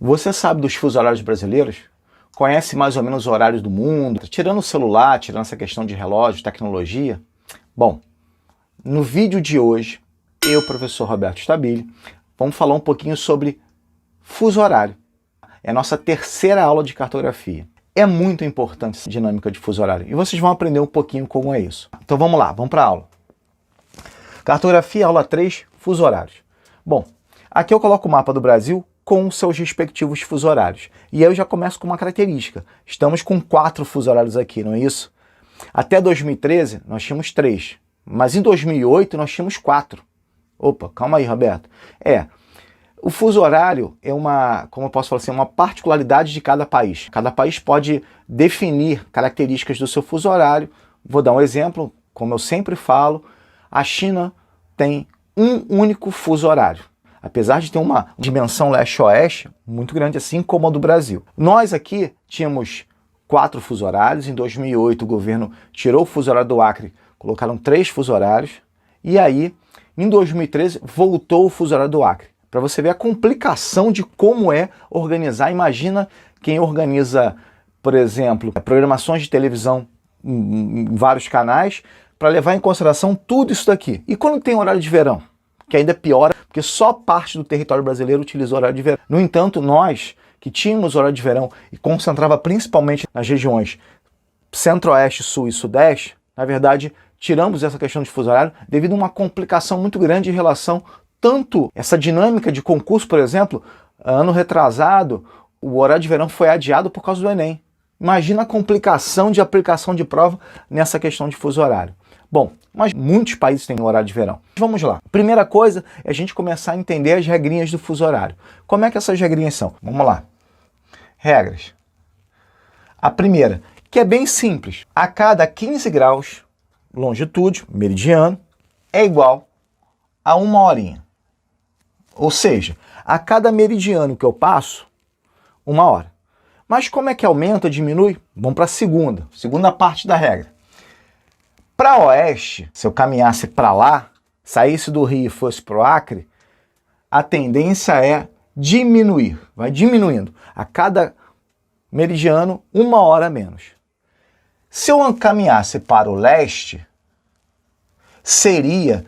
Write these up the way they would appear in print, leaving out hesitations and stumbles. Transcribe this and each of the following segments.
Você sabe dos fusos horários brasileiros? Conhece mais ou menos os horários do mundo? Tirando o celular, tirando essa questão de relógio, tecnologia? Bom, no vídeo de hoje, eu, professor Roberto Stabile, vamos falar um pouquinho sobre fuso horário. É a nossa terceira aula de cartografia. É muito importante essa dinâmica de fuso horário e vocês vão aprender um pouquinho como é isso. Então vamos lá, vamos para a aula. Cartografia, aula 3, fuso horários. Bom, aqui eu coloco o mapa do Brasil com os seus respectivos fuso horários. E aí eu já começo com uma característica. Estamos com 4 fuso horários aqui, não é isso? Até 2013 nós tínhamos 3, mas em 2008 nós tínhamos 4. Opa, calma aí, Roberto. O fuso horário é como eu posso falar assim, uma particularidade de cada país. Cada país pode definir características do seu fuso horário. Vou dar um exemplo, como eu sempre falo, a China tem um único fuso horário, apesar de ter uma dimensão leste-oeste muito grande, assim como a do Brasil. Nós aqui tínhamos 4 fuso horários. Em 2008 o governo tirou o fuso horário do Acre, colocaram 3 fuso horários, e aí em 2013 voltou o fuso horário do Acre. Para você ver a complicação de como é organizar. Imagina quem organiza, por exemplo, programações de televisão em vários canais, para levar em consideração tudo isso daqui. E quando tem horário de verão? Que ainda piora, porque só parte do território brasileiro utiliza o horário de verão. No entanto, nós que tínhamos horário de verão e concentrava principalmente nas regiões centro-oeste, sul e sudeste, na verdade, tiramos essa questão de fuso horário devido a uma complicação muito grande em relação tanto essa dinâmica de concurso, por exemplo, ano retrasado, o horário de verão foi adiado por causa do Enem. Imagina a complicação de aplicação de prova nessa questão de fuso horário. Bom, mas muitos países têm horário de verão. Vamos lá. Primeira coisa é a gente começar a entender as regrinhas do fuso horário. Como é que essas regrinhas são? Vamos lá. Regras. A primeira, que é bem simples. A cada 15 graus, longitude, meridiano, é igual a 1 horinha. Ou seja, a cada meridiano que eu passo, 1 hora. Mas como é que aumenta, diminui? Vamos para a segunda parte da regra. Para oeste, se eu caminhasse para lá, saísse do Rio e fosse para o Acre, a tendência é diminuir, vai diminuindo. A cada meridiano, 1 hora a menos. Se eu caminhasse para o leste, seria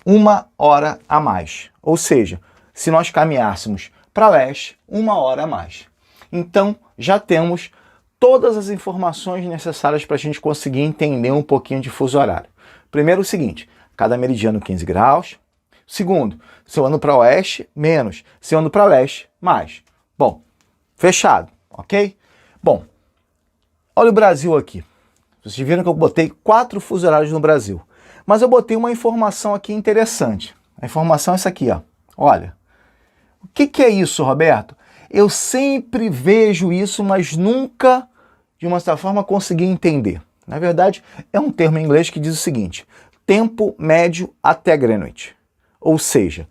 1 hora a mais. Ou seja, se nós caminhássemos para leste, 1 hora a mais. Então, já temos todas as informações necessárias para a gente conseguir entender um pouquinho de fuso horário. Primeiro, o seguinte, cada meridiano 15 graus. Segundo, se eu ando para oeste, menos. Se eu ando para leste, mais. Bom, fechado, ok? Bom, olha o Brasil aqui. Vocês viram que eu botei 4 fuso horários no Brasil. Mas eu botei uma informação aqui interessante. A informação é essa aqui, ó. Olha, o que é isso, Roberto? Eu sempre vejo isso, mas nunca, de uma certa forma, consegui entender. Na verdade, é um termo em inglês que diz o seguinte: tempo médio até Greenwich. Ou seja,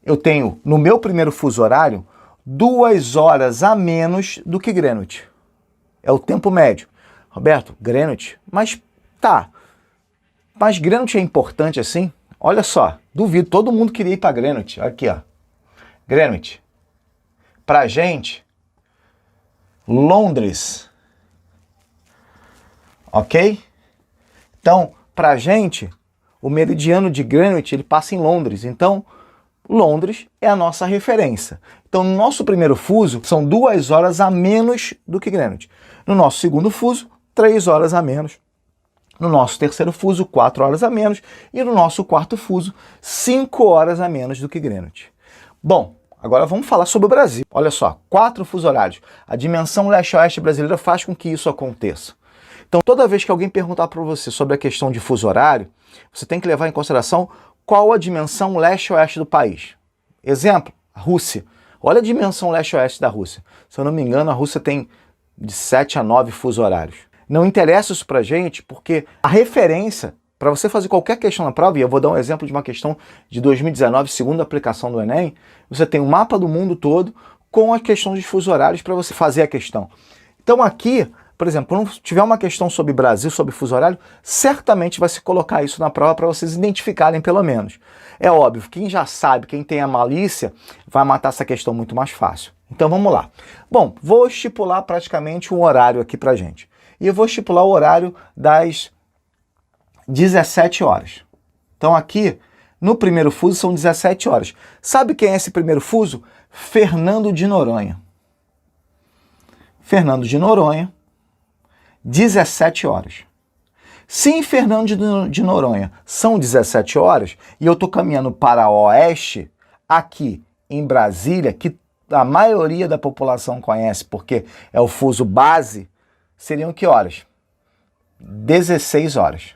eu tenho, no meu primeiro fuso horário, 2 horas a menos do que Greenwich. É o tempo médio. Roberto, Greenwich? Mas tá. Mas Greenwich é importante assim? Olha só, duvido. Todo mundo queria ir para Greenwich. Aqui, ó. Greenwich. Pra gente, Londres, ok? Então, pra gente, o meridiano de Greenwich, ele passa em Londres. Então, Londres é a nossa referência. Então, no nosso primeiro fuso, são 2 horas a menos do que Greenwich. No nosso segundo fuso, 3 horas a menos. No nosso terceiro fuso, 4 horas a menos. E no nosso quarto fuso, 5 horas a menos do que Greenwich. Bom, agora vamos falar sobre o Brasil. Olha só, 4 fuso horários. A dimensão leste-oeste brasileira faz com que isso aconteça. Então, toda vez que alguém perguntar para você sobre a questão de fuso horário, você tem que levar em consideração qual a dimensão leste-oeste do país. Exemplo, a Rússia. Olha a dimensão leste-oeste da Rússia. Se eu não me engano, a Rússia tem de 7 a 9 fuso horários. Não interessa isso pra gente, porque a referência para você fazer qualquer questão na prova, e eu vou dar um exemplo de uma questão de 2019, segunda aplicação do Enem, você tem um mapa do mundo todo com a questão de fuso horários para você fazer a questão. Então aqui, Por exemplo, quando tiver uma questão sobre Brasil, sobre fuso horário, certamente vai se colocar isso na prova para vocês identificarem pelo menos. É óbvio, quem já sabe, quem tem a malícia, vai matar essa questão muito mais fácil. Então vamos lá. Bom, vou estipular praticamente um horário aqui pra gente. E eu vou estipular o horário das 17 horas. Então aqui, no primeiro fuso, são 17 horas. Sabe quem é esse primeiro fuso? Fernando de Noronha. Fernando de Noronha, 17 horas. Se em Fernando de Noronha são 17 horas e eu estou caminhando para oeste, aqui em Brasília, que a maioria da população conhece porque é o fuso base, seriam que horas? 16 horas.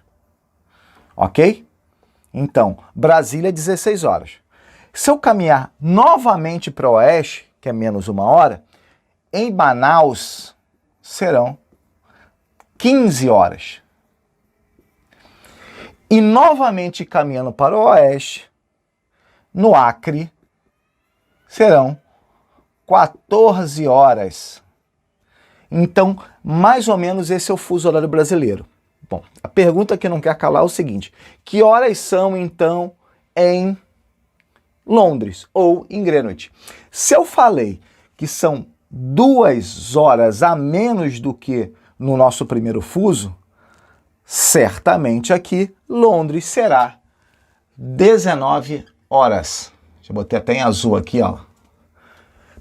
Ok? Então, Brasília, 16 horas. Se eu caminhar novamente para o oeste, que é menos 1 hora, em Manaus serão 15 horas. E novamente caminhando para o oeste, no Acre, serão 14 horas. Então, mais ou menos esse é o fuso horário brasileiro. Bom, a pergunta que não quer calar é o seguinte: que horas são então em Londres ou em Greenwich? Se eu falei que são 2 horas a menos do que no nosso primeiro fuso, certamente aqui Londres será 19 horas. Deixa eu botar até em azul aqui, ó.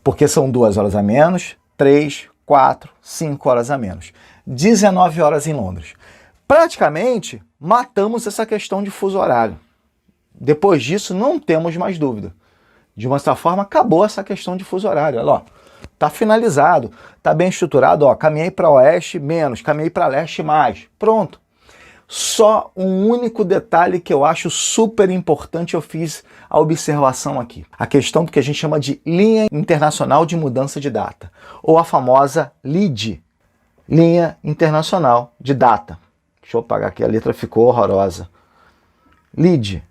Porque são 2 horas a menos, 3, 4, 5 horas a menos. 19 horas em Londres. Praticamente matamos essa questão de fuso horário. Depois disso, não temos mais dúvida. De uma certa forma, acabou essa questão de fuso horário. Olha lá, tá finalizado, tá bem estruturado, ó, caminhei para oeste menos, caminhei para leste mais. Pronto. Só um único detalhe que eu acho super importante, eu fiz a observação aqui. A questão do que a gente chama de linha internacional de mudança de data, ou a famosa LID, linha internacional de data. Deixa eu apagar aqui, a letra ficou horrorosa. LID.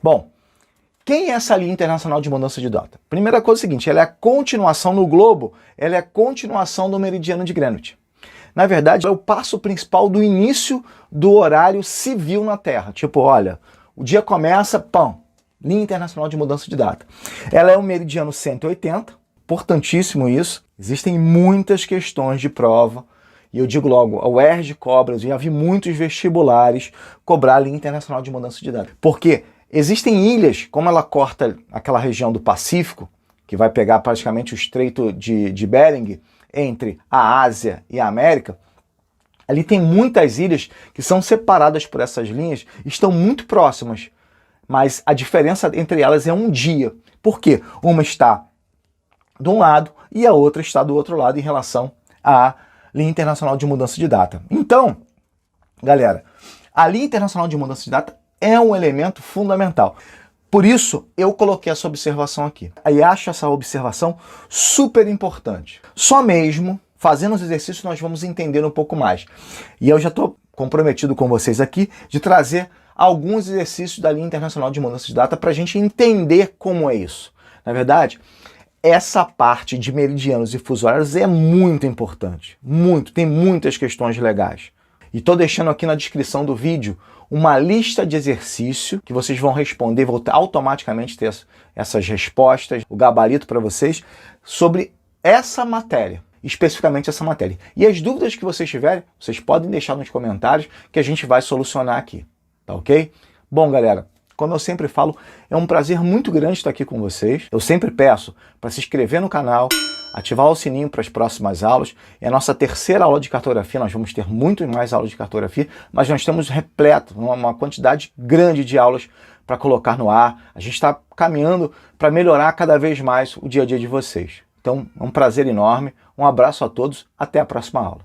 Bom, quem é essa linha internacional de mudança de data? Primeira coisa é o seguinte, ela é a continuação no globo, ela é a continuação do meridiano de Greenwich. Na verdade, é o passo principal do início do horário civil na Terra. Tipo, olha, o dia começa, pão, linha internacional de mudança de data. Ela é o meridiano 180, importantíssimo isso. Existem muitas questões de prova, e eu digo logo, a UERJ cobra, eu já vi muitos vestibulares cobrar a linha internacional de mudança de data. Porque existem ilhas, como ela corta aquela região do Pacífico, que vai pegar praticamente o Estreito de Bering, entre a Ásia e a América, ali tem muitas ilhas que são separadas por essas linhas, estão muito próximas, mas a diferença entre elas é um dia. Por quê? Uma está de um lado e a outra está do outro lado em relação à linha internacional de mudança de data. Então, galera, a linha internacional de mudança de data é um elemento fundamental. Por isso, eu coloquei essa observação aqui. E acho essa observação super importante. Só mesmo fazendo os exercícios nós vamos entender um pouco mais. E eu já estou comprometido com vocês aqui de trazer alguns exercícios da linha internacional de mudança de data para a gente entender como é isso. Na verdade, essa parte de meridianos e fuso horários é muito importante. Muito, tem muitas questões legais. E estou deixando aqui na descrição do vídeo uma lista de exercício que vocês vão responder, vão automaticamente ter essas respostas, o gabarito para vocês, sobre essa matéria, especificamente essa matéria. E as dúvidas que vocês tiverem, vocês podem deixar nos comentários que a gente vai solucionar aqui, tá ok? Bom, galera, como eu sempre falo, é um prazer muito grande estar aqui com vocês. Eu sempre peço para se inscrever no canal, ativar o sininho para as próximas aulas. É a nossa terceira aula de cartografia, nós vamos ter muito mais aulas de cartografia, mas nós temos repleto, uma quantidade grande de aulas para colocar no ar. A gente está caminhando para melhorar cada vez mais o dia a dia de vocês. Então, é um prazer enorme, um abraço a todos, até a próxima aula.